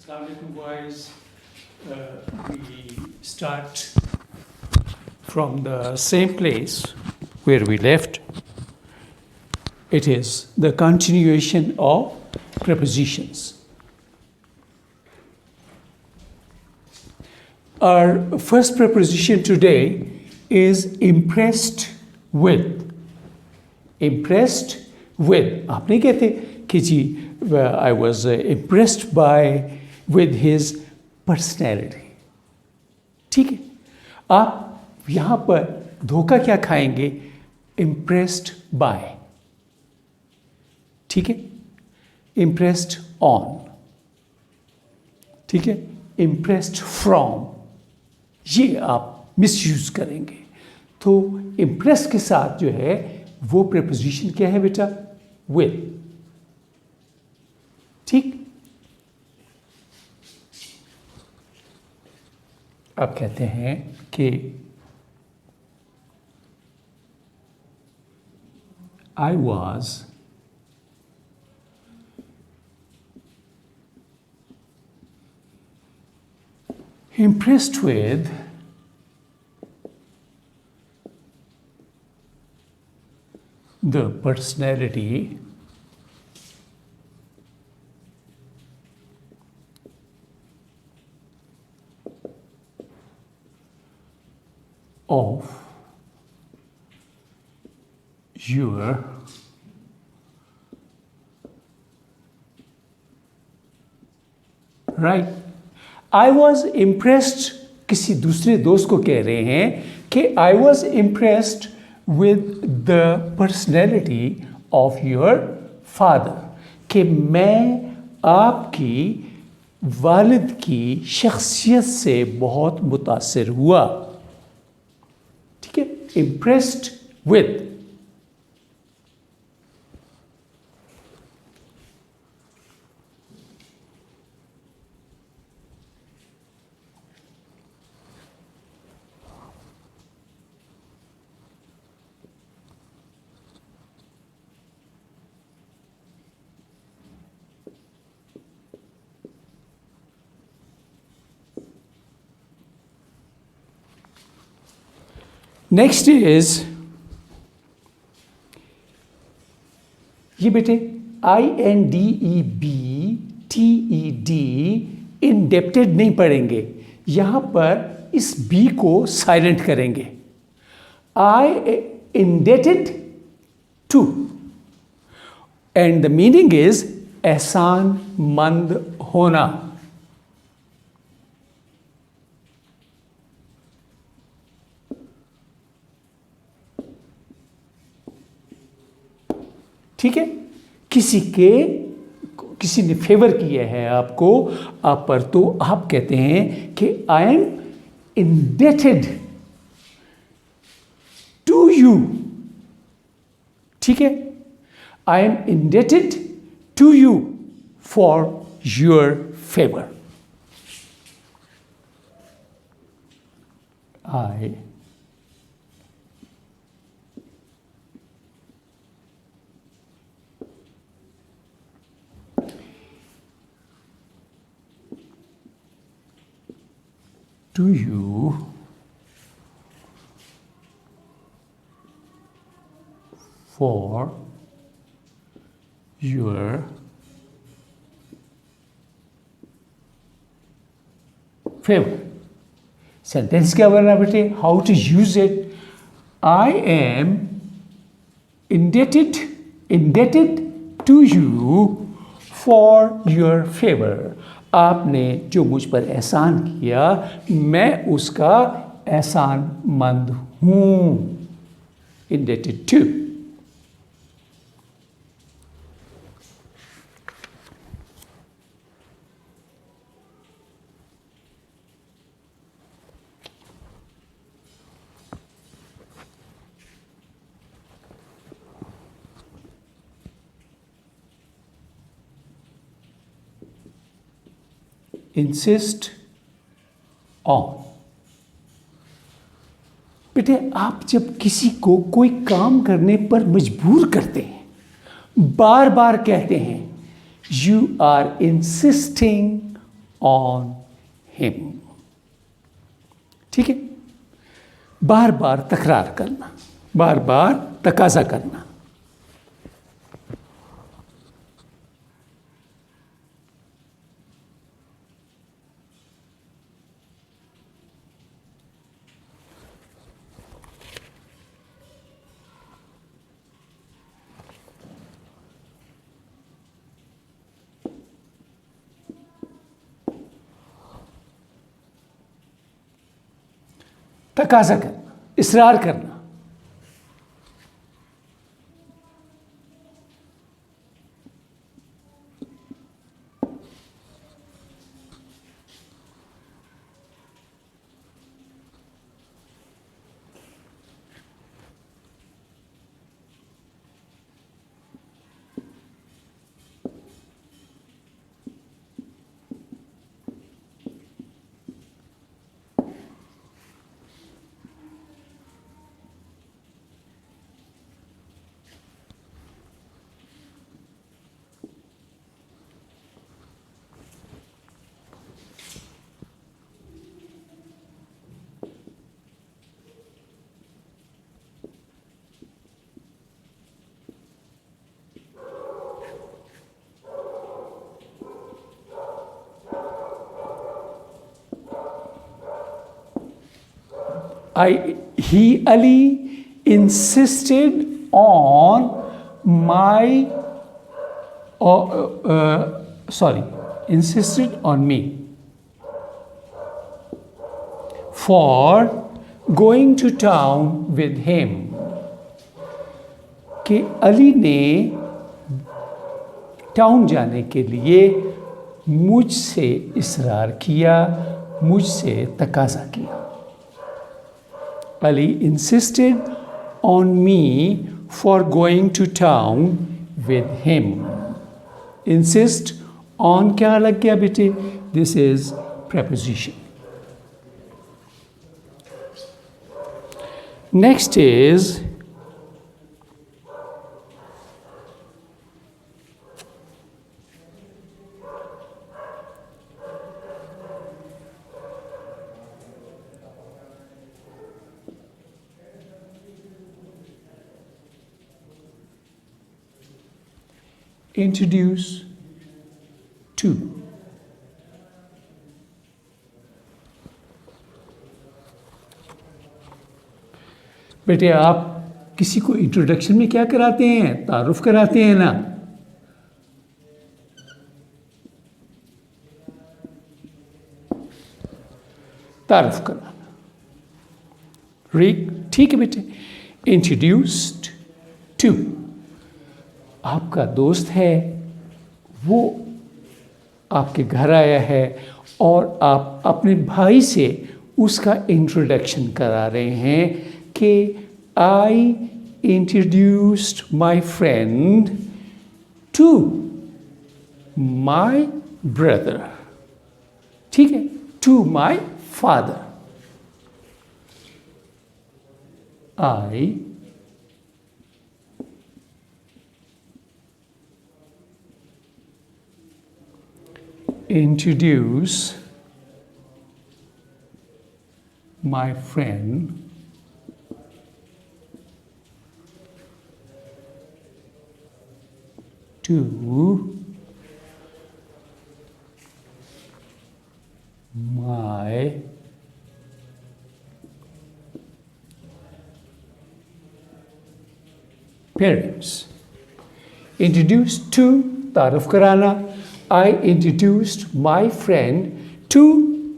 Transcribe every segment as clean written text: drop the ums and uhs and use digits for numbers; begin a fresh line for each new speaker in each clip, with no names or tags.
Assalamualaikum boys. We start from the same place where we left. It is the continuation of prepositions. Our first preposition today is impressed with. Impressed with. आप नहीं कहते कि जी I was impressed by with his personality. ठीक है, आप यहाँ पर धोखा क्या खाएंगे? Impressed by. ठीक है, impressed on. ठीक है, impressed from. ये आप मिसयूज करेंगे. तो impress के साथ जो है वो preposition क्या है बेटा? With. ठीक, अब कहते हैं कि I was impressed with the personality of your right. I was impressed, किसी दूसरे दोस्त को कह रहे हैं कि I was impressed with the personality of your father, कि मैं आपकी वालिद की शख्सियत से बहुत मुतासिर हुआ. ठीक है, impressed with. नेक्स्ट इज ये बेटे INDEBTED इंडेप्टेड नहीं पढ़ेंगे, यहां पर इस बी को साइलेंट करेंगे. I indebted to and the meaning is एहसान मंद होना. ठीक है, किसी ने फेवर किया है आपको, आप पर, तो आप कहते हैं कि I am indebted to you. ठीक है, I am indebted to you for your favour. I to you for your favor. Sentence क्या बनना बेटे? How to use it? I am indebted to you for your favor. आपने जो मुझ पर एहसान किया, मैं उसका एहसान मंद हूँ. Indebted to. Insist on. बेटे आप जब किसी को कोई काम करने पर मजबूर करते हैं, बार बार कहते हैं you are insisting on him. ठीक है, बार बार तकरार करना, बार बार तकाजा करना. तकाजा करना, इसरार करना. Ali insisted on insisted on me for going to town with him. कि अली ने टाउन जाने के लिए मुझसे इसरार किया, मुझसे तकाजा किया. Ali insisted on me for going to town with him. Insist on क्या लग गया बेटे? This is preposition. Next is introduce to. बेटे आप किसी को इंट्रोडक्शन में क्या कराते हैं? तारुफ कराते हैं ना. तारुफ कराना. ठीक है बेटे. इंट्रोड्यूस्ड टू, आपका दोस्त है, वो आपके घर आया है और आप अपने भाई से उसका इंट्रोडक्शन करा रहे हैं कि I introduced my friend to my brother. ठीक है, to my father. I introduce my friend to my parents. Introduce to, तारुफ कराना. I introduced my friend to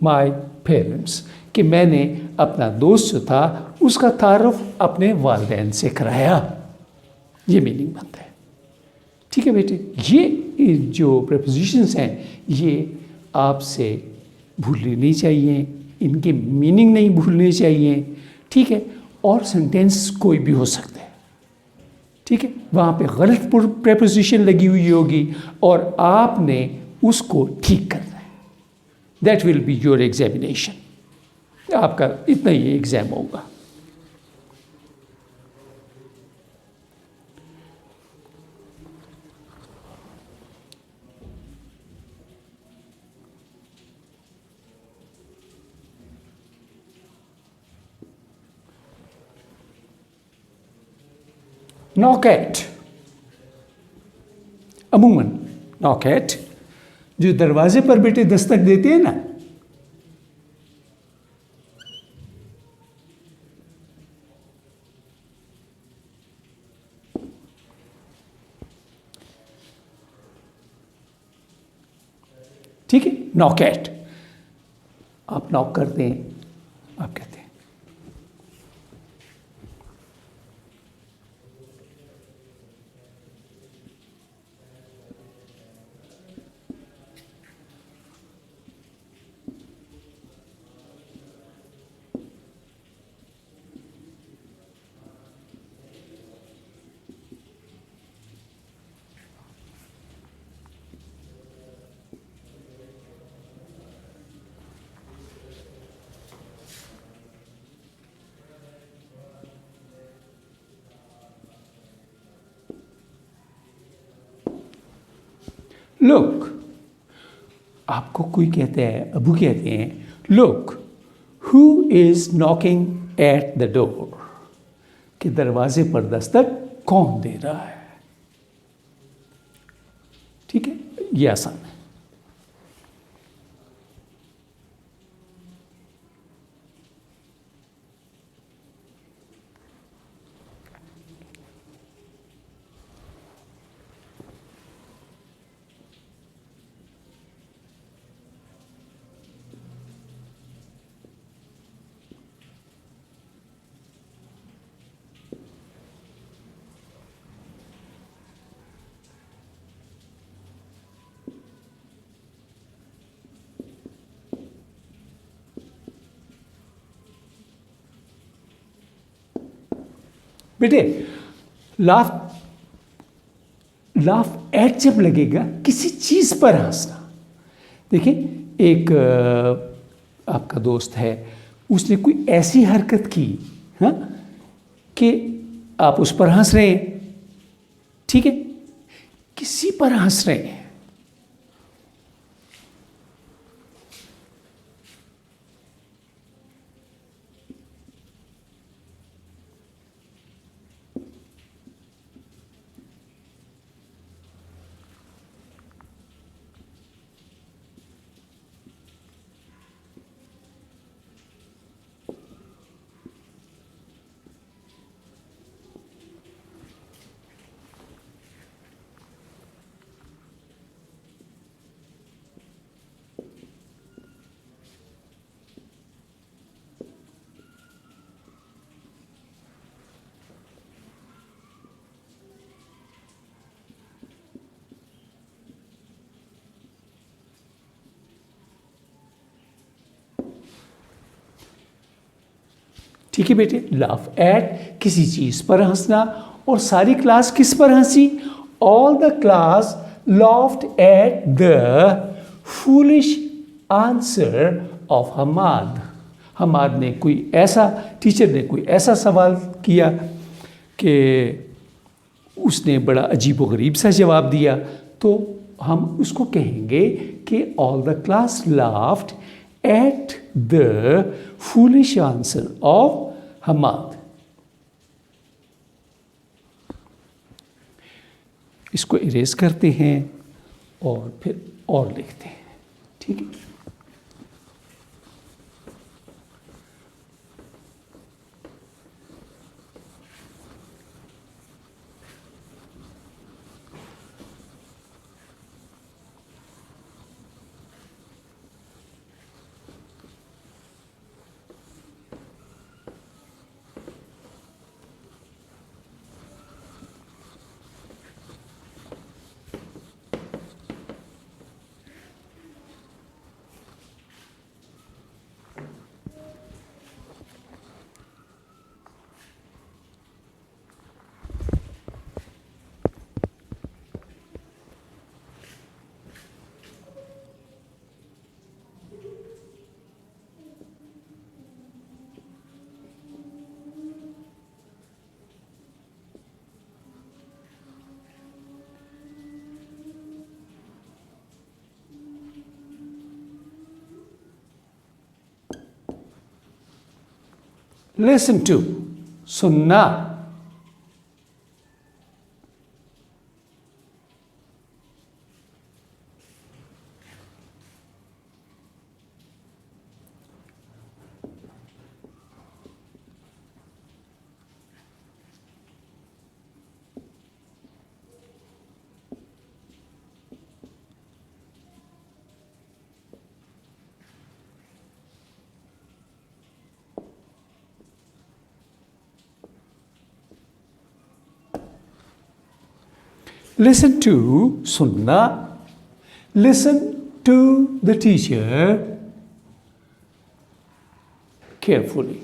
my parents. कि मैंने अपना दोस्त जो था उसका तारुफ अपने वालिदैन से कराया. ये मीनिंग बनता है. ठीक है बेटे, ये जो प्रेपोजिशंस हैं ये आपसे भूलने नहीं चाहिए, इनके मीनिंग नहीं भूलने चाहिए. ठीक है, और सेंटेंस कोई भी हो सकता है. ठीक है, वहाँ पे गलत प्रेपोजिशन लगी हुई होगी और आपने उसको ठीक करना है. That will be your examination. आपका इतना ही एग्जाम होगा. नॉक एट, अमूमन नॉक एट, जो दरवाजे पर बेटे दस्तक देते हैं ना, ठीक है, नॉक एट, आप नॉक करते हैं, आप कहते हैं लुक, आपको कोई कहते हैं, अबू कहते हैं, look who is knocking at the door, कि दरवाजे पर दस्तक कौन दे रहा है। ठीक है, ये आसान है। बेटे लाफ, लाफ एट जब लगेगा किसी चीज पर हंसना। देखिए, एक आपका दोस्त है, उसने कोई ऐसी हरकत की, हाँ, कि आप उस पर हंस रहे हैं, ठीक है, किसी पर हंस रहे हैं। ठीक है बेटे, लाफ एट किसी चीज पर हंसना, और सारी क्लास किस पर हंसी? All the class laughed at the foolish answer of Hamad. Hamad ने कोई ऐसा, टीचर ने कोई ऐसा सवाल किया कि उसने बड़ा अजीबोगरीब सा जवाब दिया, तो हम उसको कहेंगे कि all the class laughed at the foolish answer of Hamad. इसको इरेज करते हैं और फिर और लिखते हैं, ठीक है। Listen to, सुनना। Listen to सुनना. Listen to the teacher carefully.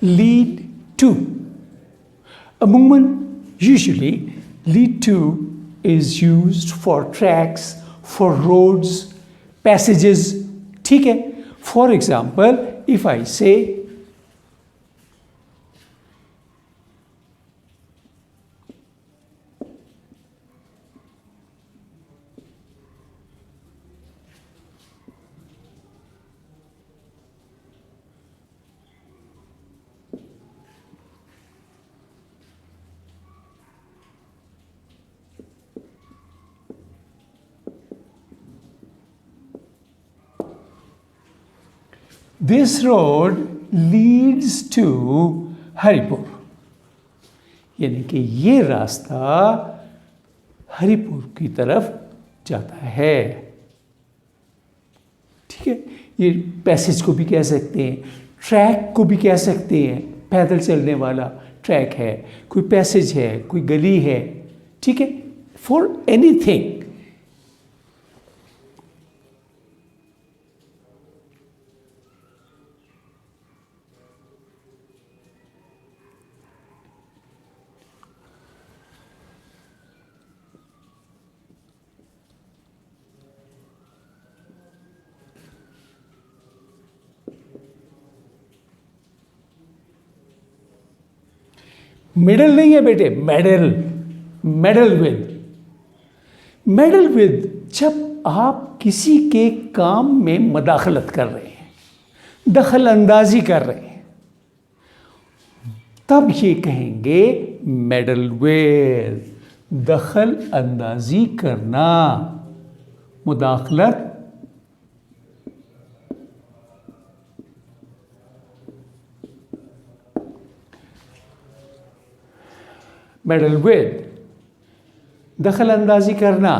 Lead to. A movement usually lead to is used for tracks, for roads, passages. ठीक है. For example, if I say this road leads to Haripur, यानी कि ये रास्ता हरिपुर की तरफ जाता है. ठीक है. ये पैसेज को भी कह सकते हैं, ट्रैक को भी कह सकते हैं. पैदल चलने वाला ट्रैक है, कोई पैसेज है, कोई गली है. ठीक है. For anything. मिडल नहीं है बेटे, medal. Medal with. Medal with जब आप किसी के काम में मदाखलत कर रहे हैं, दखल अंदाजी कर रहे हैं, तब ये कहेंगे मेडल विद. दखल अंदाजी करना, मुदाखलत. मेडल विद, दखल अंदाजी करना.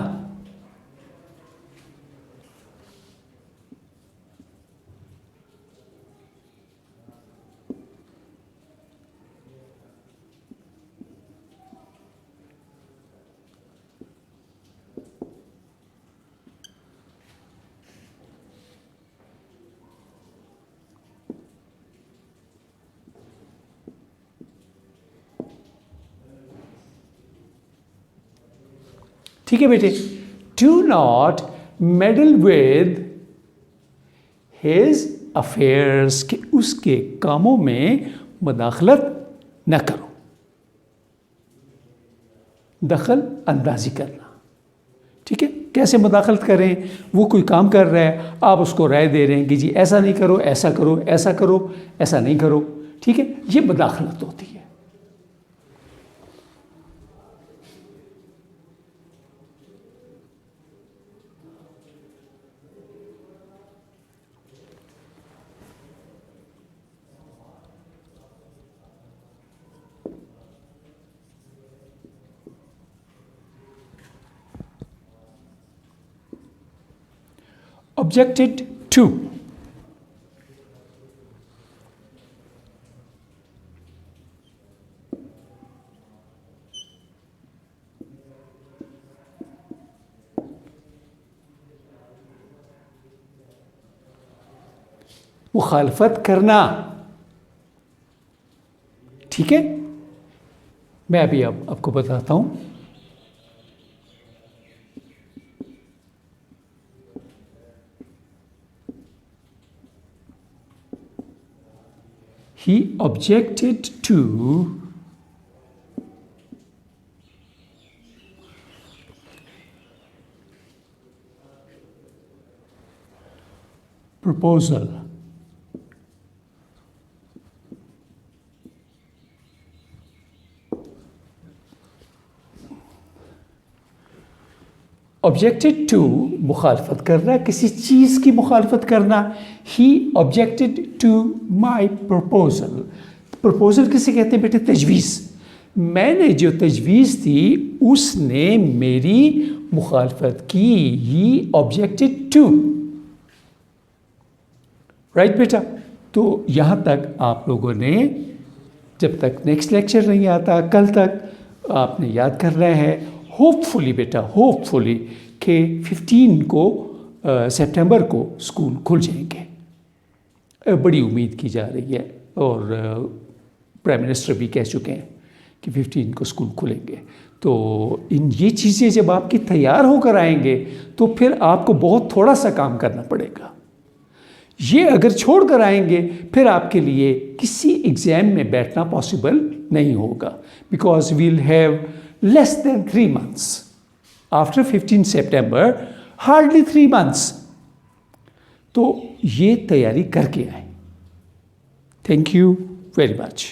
ठीक है बेटे. Do not medal with his affairs, कि उसके कामों में मदाखलत न करो. दखल अंदाजी करना. ठीक है. कैसे मदाखलत करें? वो कोई काम कर रहा है, आप उसको राय दे रहे हैं कि जी ऐसा नहीं करो, ऐसा करो, ऐसा करो, ऐसा नहीं करो. ठीक है. ये मदाखलत होती है. Objected to. मुखालफत करना. ठीक है. मैं अभी आपको बताता हूं. He objected to proposal. Objected to मुखालफत करना, किसी चीज़ की मुखालफत करना। He objected to my proposal. Proposal किसे कहते हैं बेटे? तजवीज़। मैंने जो तजवीज़ थी उसने मेरी मुखालफत की। ही ऑब्जेक्टेड टू। राइट बेटा? तो यहाँ तक आप लोगों ने, जब तक नेक्स्ट लेक्चर नहीं आता कल तक आपने याद करना है। होपफुली बेटा, होपफुली कि 15 को सितंबर को स्कूल खुल जाएंगे। बड़ी उम्मीद की जा रही है और प्राइम मिनिस्टर भी कह चुके हैं कि 15 को स्कूल खुलेंगे। तो ये चीज़ें जब आपकी तैयार होकर आएंगे तो फिर आपको बहुत थोड़ा सा काम करना पड़ेगा। ये अगर छोड़ कर आएंगे फिर आपके लिए किसी एग्ज़ाम में बैठना पॉसिबल नहीं होगा, because we'll have less than 3 months after 15 सितंबर, हार्डली 3 months। तो ये तैयारी करके आए। Thank you very much.